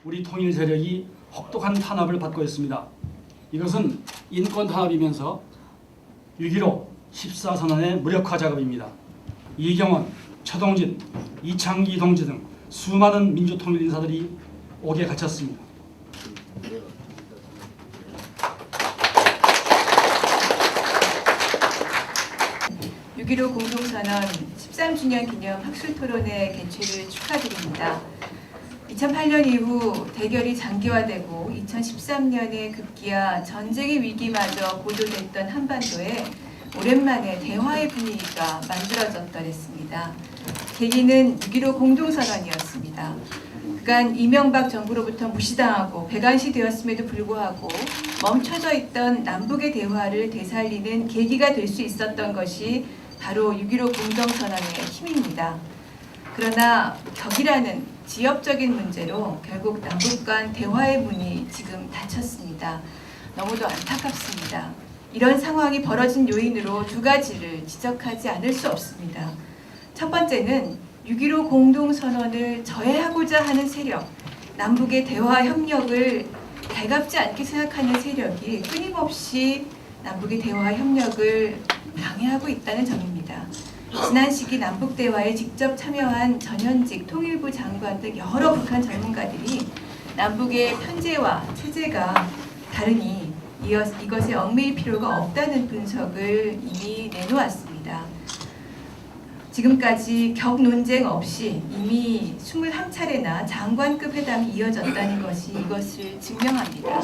우리 통일 세력이 혹독한 탄압을 받고 있습니다. 이것은 인권 탄압이면서 6.15 14선언의 무력화 작업입니다. 이경원, 최동진, 이창기 동지 등 수많은 민주통일 인사들이 옥에 갇혔습니다. (6.15) 공동선언 13주년 기념 학술토론회 개최를 축하드립니다. 2008년 이후 대결이 장기화되고 2013년에 급기야 전쟁의 위기마저 고조됐던 한반도에 오랜만에 대화의 분위기가 만들어졌더랬습니다. 계기는 6.15 공동선언이었습니다. 그간 이명박 정부로부터 무시당하고 배관시되었음에도 불구하고 멈춰져 있던 남북의 대화를 되살리는 계기가 될 수 있었던 것이 바로 6.15 공동선언의 힘입니다. 그러나 격이라는 지역적인 문제로 결국 남북 간 대화의 문이 지금 닫혔습니다. 너무도 안타깝습니다. 이런 상황이 벌어진 요인으로 두 가지를 지적하지 않을 수 없습니다. 첫 번째는 6.15 공동선언을 저해하고자 하는 세력, 남북의 대화 협력을 달갑지 않게 생각하는 세력이 끊임없이 남북의 대화 협력을 방해하고 있다는 점입니다. 지난 시기 남북 대화에 직접 참여한 전현직 통일부 장관 등 여러 북한 전문가들이 남북의 편제와 체제가 다르니 이것에 얽매일 필요가 없다는 분석을 이미 내놓았습니다. 지금까지 격 논쟁 없이 이미 21차례나 장관급 회담이 이어졌다는 것이 이것을 증명합니다.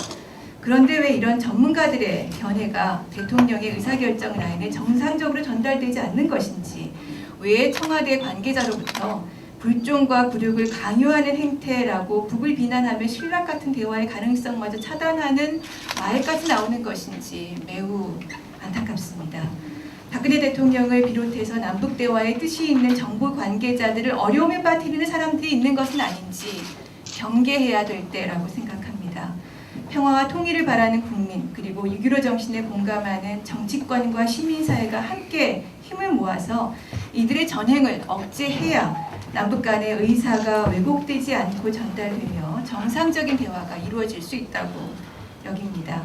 그런데 왜 이런 전문가들의 견해가 대통령의 의사결정 라인에 정상적으로 전달되지 않는 것인지, 왜 청와대 관계자로부터 불종과 굴욕을 강요하는 행태라고 북을 비난하며 신락 같은 대화의 가능성마저 차단하는 말까지 나오는 것인지 매우 안타깝습니다. 박근혜 대통령을 비롯해서 남북 대화에 뜻이 있는 정부 관계자들을 어려움에 빠뜨리는 사람들이 있는 것은 아닌지 경계해야 될 때라고 생각합니다. 평화와 통일을 바라는 국민, 그리고 6.15 정신에 공감하는 정치권과 시민사회가 함께 힘을 모아서 이들의 전횡을 억제해야 남북 간의 의사가 왜곡되지 않고 전달되며 정상적인 대화가 이루어질 수 있다고 여깁니다.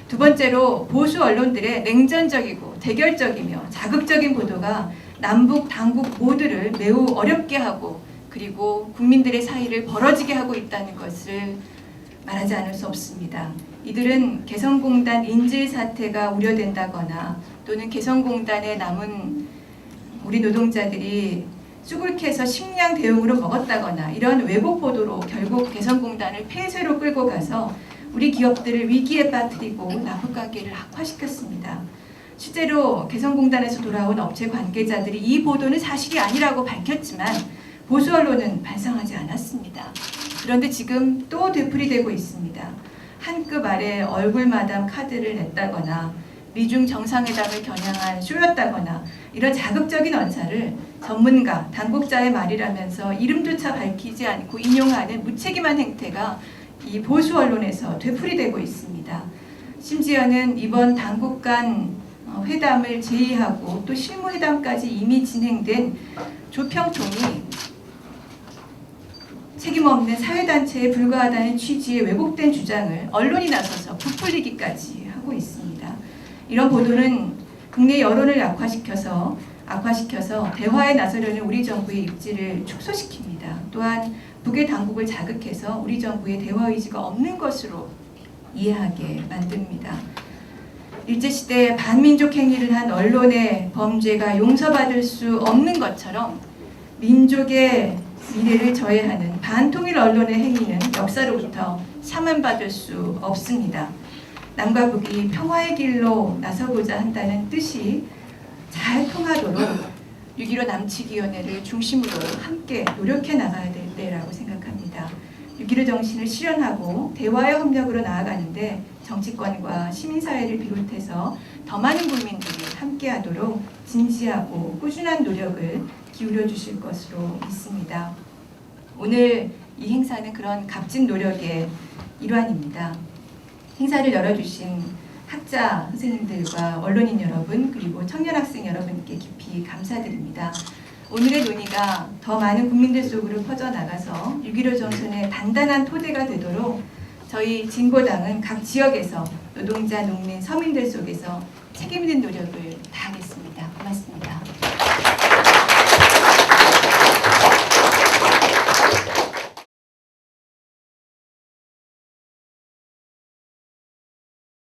두 번째로 보수 언론들의 냉전적이고 대결적이며 자극적인 보도가 남북 당국 모두를 매우 어렵게 하고 그리고 국민들의 사이를 벌어지게 하고 있다는 것을 말하지 않을 수 없습니다. 이들은 개성공단 인질 사태가 우려된다거나 또는 개성공단에 남은 우리 노동자들이 쑥을 캐서 식량 대용으로 먹었다거나 이런 왜곡 보도로 결국 개성공단을 폐쇄로 끌고 가서 우리 기업들을 위기에 빠뜨리고 남북관계를 악화시켰습니다. 실제로 개성공단에서 돌아온 업체 관계자들이 이 보도는 사실이 아니라고 밝혔지만 보수 언론은 반성하지 않았습니다. 그런데 지금 또 되풀이되고 있습니다. 한 급 아래 얼굴마담 카드를 냈다거나 미중 정상회담을 겨냥한 쇼였다거나 이런 자극적인 언사를 전문가, 당국자의 말이라면서 이름조차 밝히지 않고 인용하는 무책임한 행태가 이 보수 언론에서 되풀이되고 있습니다. 심지어는 이번 당국 간 회담을 제의하고 또 실무회담까지 이미 진행된 조평통이 책임없는 사회단체에 불과하다는 취지의 왜곡된 주장을 언론이 나서서 부풀리기까지 하고 있습니다. 이런 보도는 국내 여론을 악화시켜서 대화에 나서려는 우리 정부의 입지를 축소시킵니다. 또한 북의 당국을 자극해서 우리 정부의 대화 의지가 없는 것으로 이해하게 만듭니다. 일제시대 반민족 행위를 한 언론의 범죄가 용서받을 수 없는 것처럼 민족의 미래를 저해하는 반통일 언론의 행위는 역사로부터 샤만받을 수 없습니다. 남과 북이 평화의 길로 나서고자 한다는 뜻이 잘 통하도록 6.15 남치기위원회를 중심으로 함께 노력해 나가야 될 때라고 생각합니다. 6.15 정신을 실현하고 대화의 협력으로 나아가는데 정치권과 시민사회를 비롯해서 더 많은 국민들이 함께하도록 진지하고 꾸준한 노력을 기울여 주실 것으로 믿습니다. 오늘 이 행사는 그런 값진 노력의 일환입니다. 행사를 열어주신 학자 선생님들과 언론인 여러분 그리고 청년 학생 여러분께 깊이 감사드립니다. 오늘의 논의가 더 많은 국민들 속으로 퍼져나가서 6.15 정신의 단단한 토대가 되도록 저희 진보당은 각 지역에서 노동자, 농민, 서민들 속에서 책임 있는 노력을 다하겠습니다. 고맙습니다.